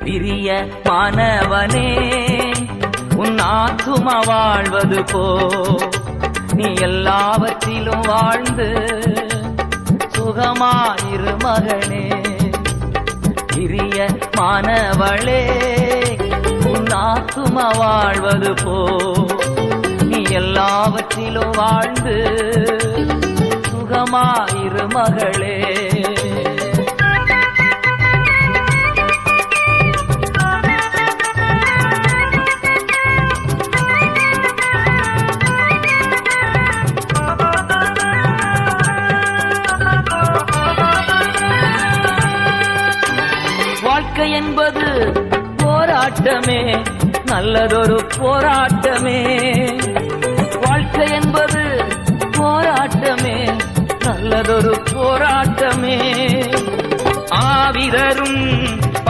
பிரிய மாணவனே உன் ஆத்துமா வாழ்வது போ நீ எல்லாவற்றிலும் வாழ்ந்து சுகமாயிரு மகனே. பிரிய மாணவளே உன் ஆத்துமா வாழ்வது போ நீ எல்லாவற்றிலும் வாழ்ந்து சுகமாயிரு மகளே. வாழ்க்கை என்பது போராட்டமே, நல்லதொரு போராட்டமே. வாழ்க்கை என்பது போராட்டமே, நல்லதொரு போராட்டமே. ஆவிதரும்